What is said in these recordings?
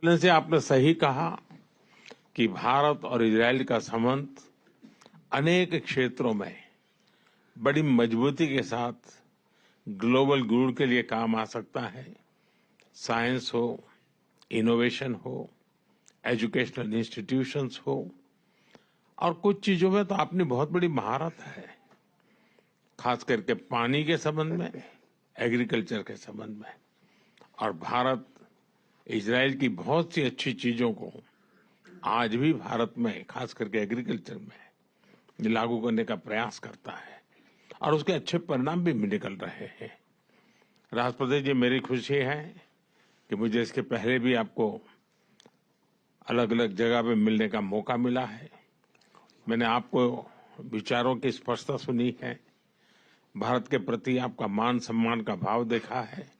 से आपने सही कहा कि भारत और इजराइल का संबंध अनेक क्षेत्रों में बड़ी मजबूती के साथ ग्लोबल गुड के लिए काम आ सकता है। साइंस हो, इनोवेशन हो, एजुकेशनल इंस्टीट्यूशंस हो, और कुछ चीजों में तो आपने बहुत बड़ी महारत है, खास करके पानी के संबंध में, एग्रीकल्चर के संबंध में। और भारत इजराइल की बहुत सी अच्छी चीजों को आज भी भारत में खास करके एग्रीकल्चर में लागू करने का प्रयास करता है और उसके अच्छे परिणाम भी निकल रहे हैं। राष्ट्रपति जी, मेरी खुशी है कि मुझे इसके पहले भी आपको अलग अलग जगह पे मिलने का मौका मिला है। मैंने आपको विचारों की स्पष्टता सुनी है, भारत के प्रति आपका मान सम्मान का भाव देखा है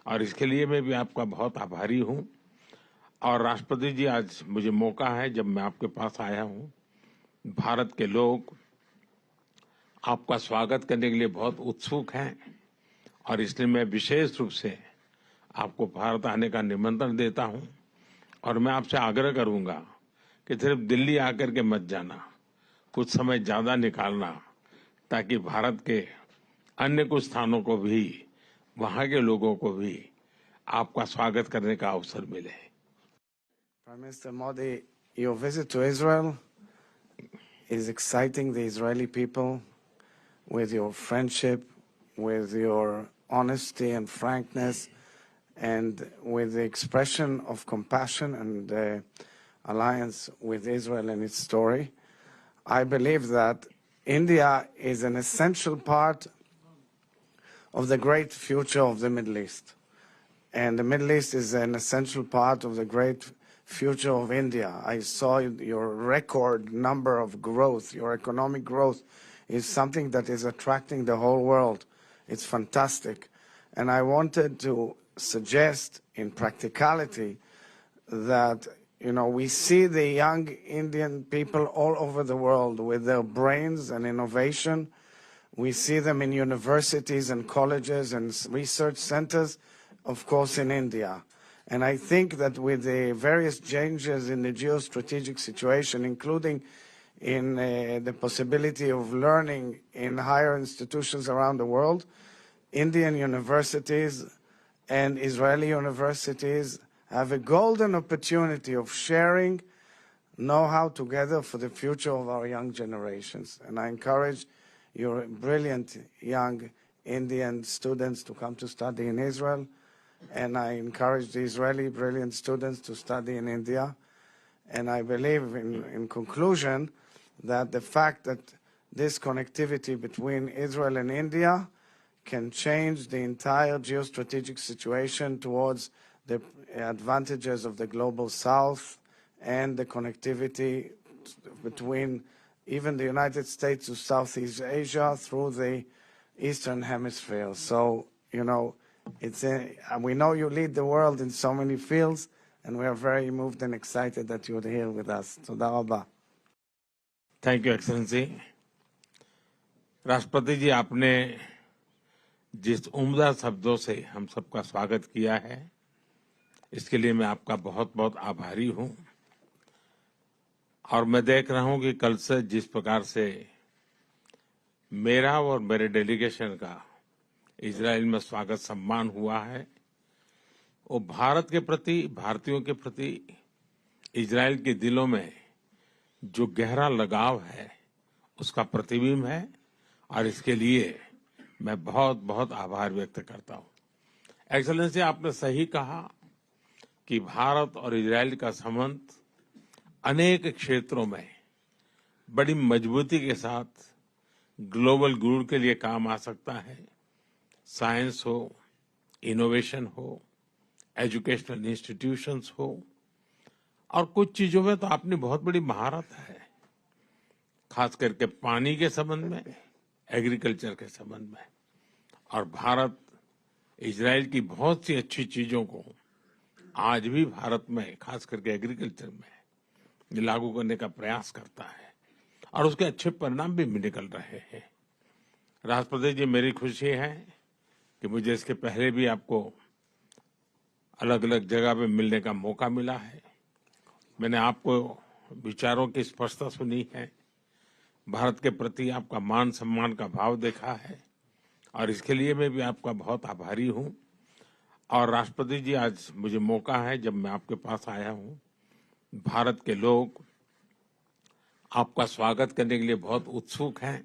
और इसके लिए मैं भी आपका बहुत आभारी हूं। और राष्ट्रपति जी, आज मुझे मौका है, जब मैं आपके पास आया हूं, भारत के लोग आपका स्वागत करने के लिए बहुत उत्सुक हैं और इसलिए मैं विशेष रूप से आपको भारत आने का निमंत्रण देता हूं। और मैं आपसे आग्रह करूंगा कि सिर्फ दिल्ली आकर के मत जाना, कुछ समय ज्यादा निकालना, ताकि भारत के अन्य कुछ स्थानों को भी, वहां के लोगों को भी आपका स्वागत करने का अवसर मिले। Prime Minister Modi, your visit to Israel is exciting the Israeli people with your friendship, with your honesty and frankness, and with the expression of compassion and alliance with Israel and its story. I believe that India is an essential part of the great future of the Middle East. And the Middle East is an essential part of the great future of India. I saw your record number of growth. Your economic growth is something that is attracting the whole world. It's fantastic. And I wanted to suggest in practicality that, we see the young Indian people all over the world with their brains and innovation. We see them in universities and colleges and research centers, of course, in India. And I think that with the various changes in the geostrategic situation, including in the possibility of learning in higher institutions around the world, Indian universities and Israeli universities have a golden opportunity of sharing know-how together for the future of our young generations. And I encourage your brilliant young Indian students to come to study in Israel. And I encourage the Israeli brilliant students to study in India. And I believe, in conclusion, that the fact that this connectivity between Israel and India can change the entire geostrategic situation towards the advantages of the global South and the connectivity between even the United States to Southeast Asia through the Eastern Hemisphere. So, we know you lead the world in so many fields, and we are very moved and excited that you're here with us. Toda rabba. Thank you excellency. राष्ट्रपति जी, आपने जिस उम्दा शब्दों से हम सबका स्वागत किया है, इसके लिए मैं आपका बहुत बहुत आभारी हूं। और मैं देख रहा हूं कि कल से जिस प्रकार से मेरा और मेरे डेलीगेशन का इजराइल में स्वागत सम्मान हुआ है, वो भारत के प्रति, भारतीयों के प्रति इजराइल के दिलों में जो गहरा लगाव है, उसका प्रतिबिंब है। और इसके लिए मैं बहुत बहुत आभार व्यक्त करता हूं। एक्सेलेंसी, आपने सही कहा कि भारत और इजराइल का संबंध अनेक क्षेत्रों में बड़ी मजबूती के साथ ग्लोबल गुड के लिए काम आ सकता है। साइंस हो, इनोवेशन हो, एजुकेशनल इंस्टीट्यूशंस हो, और कुछ चीजों में तो आपने बहुत बड़ी महारत है, खास करके पानी के संबंध में, एग्रीकल्चर के संबंध में। और भारत इजराइल की बहुत सी अच्छी चीजों को आज भी भारत में, खास करके एग्रीकल्चर में लागू करने का प्रयास करता है और उसके अच्छे परिणाम भी निकल रहे हैं। राष्ट्रपति जी, मेरी खुशी है कि मुझे इसके पहले भी आपको अलग अलग जगह पे मिलने का मौका मिला है। मैंने आपको विचारों की स्पष्टता सुनी है, भारत के प्रति आपका मान सम्मान का भाव देखा है और इसके लिए मैं भी आपका बहुत आभारी हूँ। और राष्ट्रपति जी, आज मुझे मौका है जब मैं आपके पास आया हूँ, भारत के लोग आपका स्वागत करने के लिए बहुत उत्सुक हैं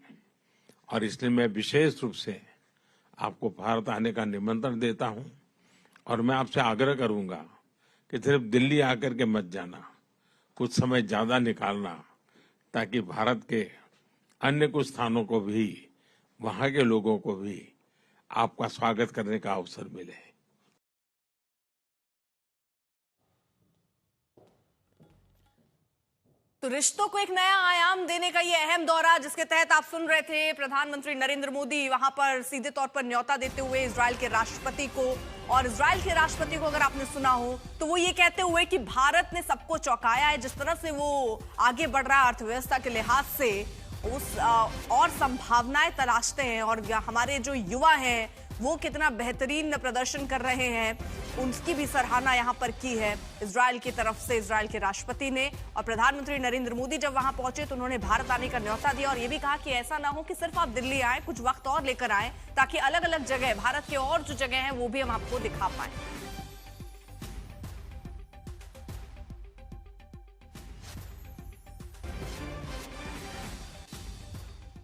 और इसलिए मैं विशेष रूप से आपको भारत आने का निमंत्रण देता हूँ और मैं आपसे आग्रह करूँगा कि सिर्फ दिल्ली आकर के मत जाना, कुछ समय ज़्यादा निकालना ताकि भारत के अन्य कुछ स्थानों को भी, वहाँ के लोगों को भी आपका स्वागत करने का अवसर मिले। तो रिश्तों को एक नया आयाम देने का ये अहम दौरा, जिसके तहत आप सुन रहे थे प्रधानमंत्री नरेंद्र मोदी वहां पर सीधे तौर पर न्योता देते हुए इजराइल के राष्ट्रपति को। और इजराइल के राष्ट्रपति को अगर आपने सुना हो तो वो ये कहते हुए कि भारत ने सबको चौंकाया है, जिस तरह से वो आगे बढ़ रहा है अर्थव्यवस्था के लिहाज से, उस और संभावनाएं तलाशते हैं। और हमारे जो युवा हैं वो कितना बेहतरीन प्रदर्शन कर रहे हैं, उनकी भी सराहना यहां पर की है इजराइल की तरफ से, इजराइल के राष्ट्रपति ने। और प्रधानमंत्री नरेंद्र मोदी जब वहां पहुंचे तो उन्होंने भारत आने का न्योता दिया और ये भी कहा कि ऐसा ना हो कि सिर्फ आप दिल्ली आए, कुछ वक्त और लेकर आए ताकि अलग अलग जगह, भारत के और जो जगह हैं वो भी हम आपको दिखा पाए।